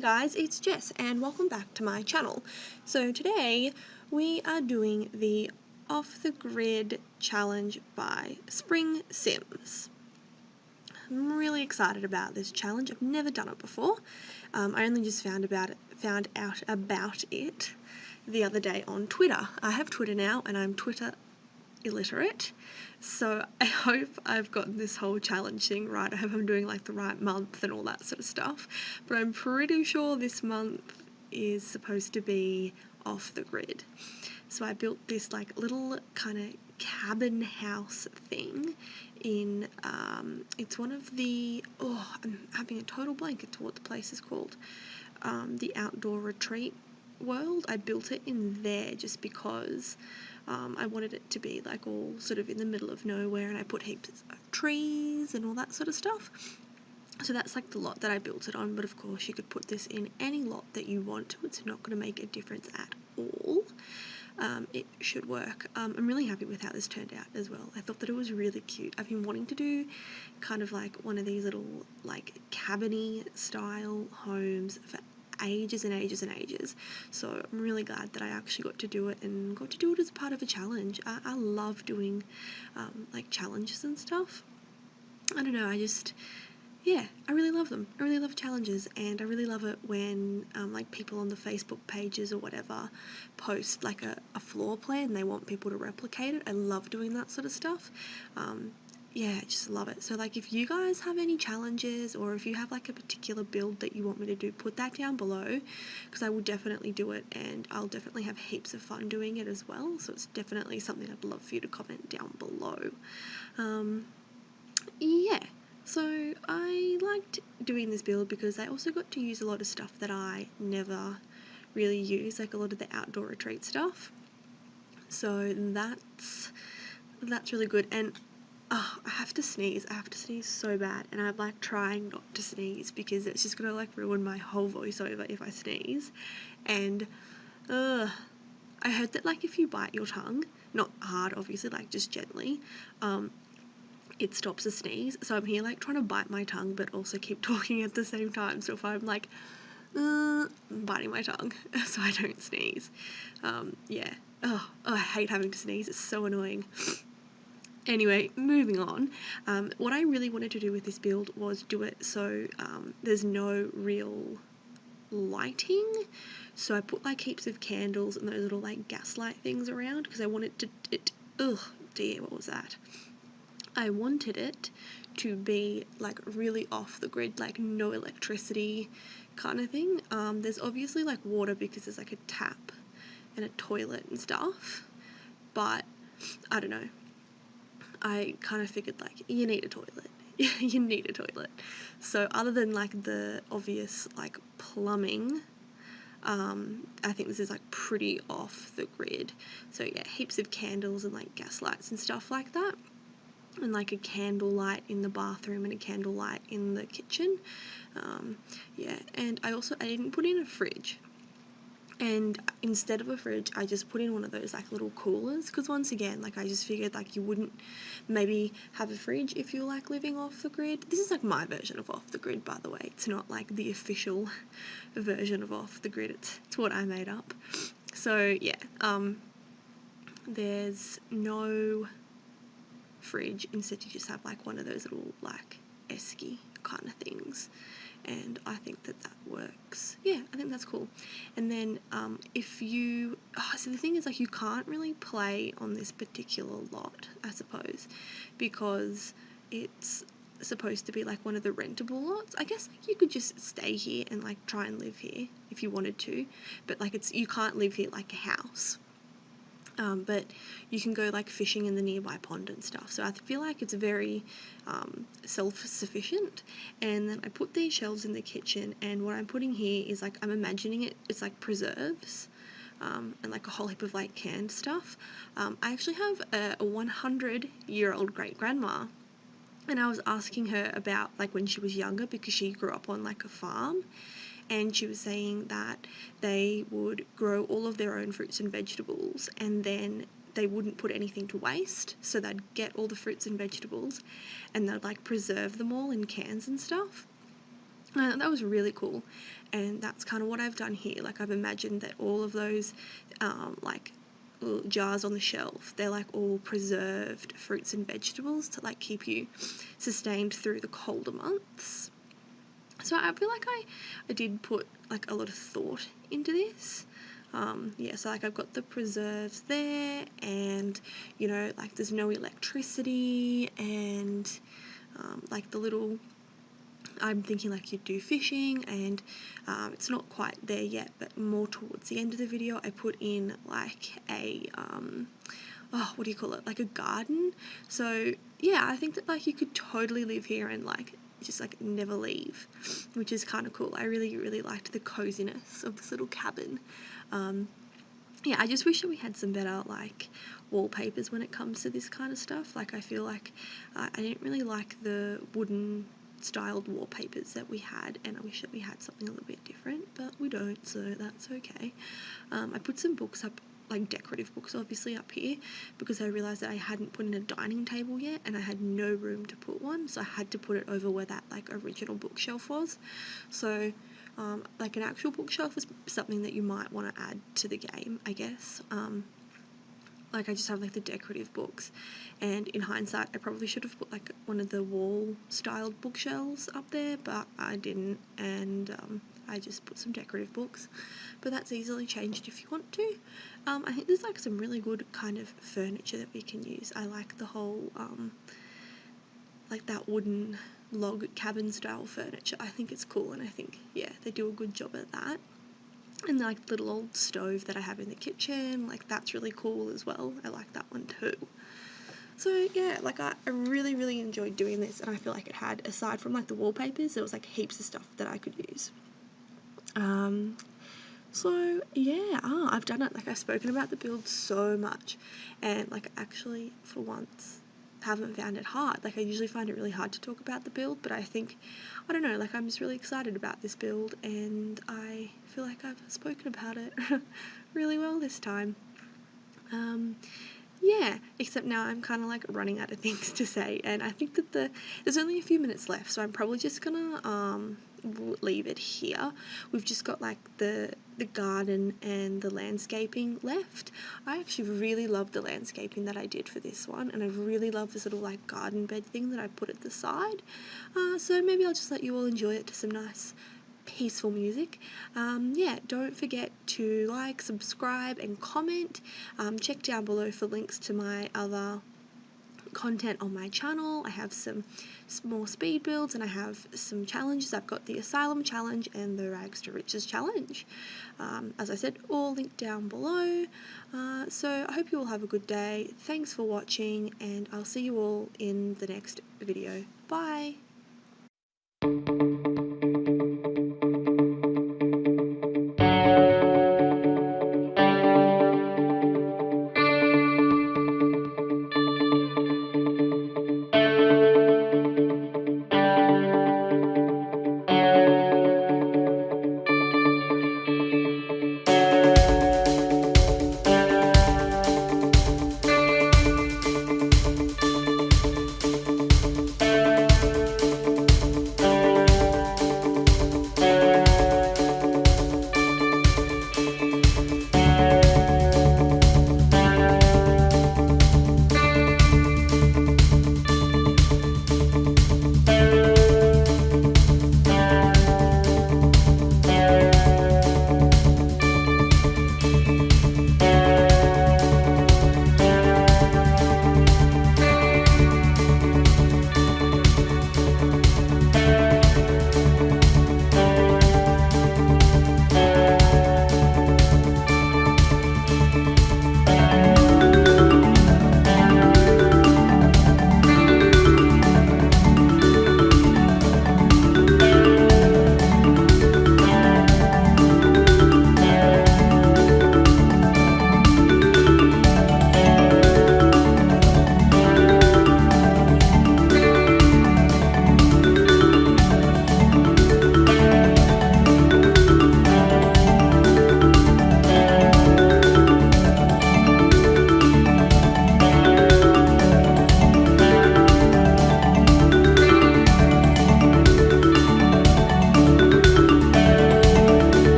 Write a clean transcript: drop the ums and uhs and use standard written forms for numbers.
Hey guys, it's Jess and welcome back to my channel. So today we are doing the Off the Grid challenge by Spring Sims. I'm really excited about this challenge. I've never done it before. I only just found out about it the other day on Twitter. I have Twitter now and I'm Twitter illiterate, so I hope I've gotten this whole challenge thing right. I hope I'm doing like the right month and all that sort of stuff, but I'm pretty sure this month is supposed to be off the grid. So I built this like little kind of cabin house thing in it's one of the, I'm having a total blank as to what the place is called, the outdoor retreat world. I built it in there just because I wanted it to be like all sort of in the middle of nowhere, and I put heaps of trees and all that sort of stuff. So that's like the lot that I built it on, but of course you could put this in any lot that you want to. It's not going to make a difference at all. It should work. I'm really happy with how this turned out as well. I thought that it was really cute. I've been wanting to do kind of like one of these little like cabin-y style homes for ages and ages and ages, so I'm really glad that I actually got to do it and got to do it as part of a challenge. I love doing like challenges and stuff. I don't know, I really love them. I really love challenges, and I really love it when like people on the Facebook pages or whatever post like a floor plan and they want people to replicate it. I love doing that sort of stuff. Yeah, I just love it. So like if you guys have any challenges, or if you have like a particular build that you want me to do, put that down below, because I will definitely do it and I'll definitely have heaps of fun doing it as well. So it's definitely something I'd love for you to comment down below. Yeah, so I liked doing this build because I also got to use a lot of stuff that I never really use, like a lot of the outdoor retreat stuff. So that's really good. And I have to sneeze. I have to sneeze so bad, and I'm like trying not to sneeze because it's just gonna like ruin my whole voiceover if I sneeze. And I heard that like if you bite your tongue, not hard obviously, like just gently, it stops a sneeze. So I'm here like trying to bite my tongue but also keep talking at the same time. So if I'm like biting my tongue so I don't sneeze, yeah. I hate having to sneeze. It's so annoying. Anyway, moving on. What I really wanted to do with this build was do it so there's no real lighting. So I put like heaps of candles and those little like gaslight things around because I wanted what was that? I wanted it to be like really off the grid, like no electricity kind of thing. There's obviously like water because there's like a tap and a toilet and stuff, but I don't know. I kind of figured like you need a toilet. You need a toilet. So other than like the obvious like plumbing, I think this is like pretty off the grid. So yeah, heaps of candles and like gas lights and stuff like that, and like a candle light in the bathroom and a candle light in the kitchen. Yeah, and I didn't put in a fridge. And instead of a fridge, I just put in one of those like little coolers, because once again, like I just figured like you wouldn't maybe have a fridge if you're like living off the grid. This is like my version of off the grid, by the way. It's not like the official version of off the grid. It's what I made up. So yeah, there's no fridge. Instead you just have like one of those little like esky kind of things, and I think that works. Yeah, I think that's cool. And then if you so the thing is like you can't really play on this particular lot, I suppose, because it's supposed to be like one of the rentable lots. I guess like you could just stay here and like try and live here if you wanted to, but like you can't live here like a house. But you can go like fishing in the nearby pond and stuff. So I feel like it's very self-sufficient. And then I put these shelves in the kitchen, and what I'm putting here is like, I'm imagining it's like preserves and like a whole heap of like canned stuff. I actually have a 100-year-old great grandma, and I was asking her about like when she was younger, because she grew up on like a farm. And she was saying that they would grow all of their own fruits and vegetables, and then they wouldn't put anything to waste. So they'd get all the fruits and vegetables and they'd like preserve them all in cans and stuff. That was really cool, and that's kind of what I've done here. Like, I've imagined that all of those like little jars on the shelf, they're like all preserved fruits and vegetables to like keep you sustained through the colder months. So I feel like I did put like a lot of thought into this. Yeah, so like I've got the preserves there, and you know, like there's no electricity, and like the little, I'm thinking like you'd do fishing, and it's not quite there yet, but more towards the end of the video I put in like a oh, what do you call it, like a garden. So yeah, I think that like you could totally live here and like just like never leave, which is kind of cool. I really liked the coziness of this little cabin. Yeah, I just wish that we had some better like wallpapers when it comes to this kind of stuff. Like, I feel like I didn't really like the wooden styled wallpapers that we had, and I wish that we had something a little bit different, but we don't, so that's okay. I put some books up, like decorative books obviously, up here because I realised that I hadn't put in a dining table yet, and I had no room to put one, so I had to put it over where that like original bookshelf was. So like an actual bookshelf is something that you might want to add to the game, I guess. Like, I just have like the decorative books, and in hindsight I probably should have put like one of the wall styled bookshelves up there, but I didn't, and I just put some decorative books, but that's easily changed if you want to. I think there's like some really good kind of furniture that we can use. I like the whole like that wooden log cabin style furniture. I think it's cool, and I think, yeah, they do a good job at that. And like the little old stove that I have in the kitchen, like that's really cool as well. I like that one too. So yeah, like I really enjoyed doing this, and I feel like it had, aside from like the wallpapers, there was like heaps of stuff that I could use. So yeah, I've done it. Like, I've spoken about the build so much, and like actually for once haven't found it hard. Like, I usually find it really hard to talk about the build, but I think, I don't know, like I'm just really excited about this build, and I feel like I've spoken about it really well this time. Yeah, except now I'm kind of like running out of things to say, and I think that there's only a few minutes left, so I'm probably just gonna leave it here. We've just got like the garden and the landscaping left. I actually really love the landscaping that I did for this one, and I really love this little like garden bed thing that I put at the side. So maybe I'll just let you all enjoy it to some nice peaceful music. Yeah, don't forget to like, subscribe, and comment. Check down below for links to my other content on my channel. I have some more speed builds, and I have some challenges. I've got the Asylum Challenge and the Rags to Riches Challenge. As I said, all linked down below. So I hope you all have a good day. Thanks for watching, and I'll see you all in the next video. Bye!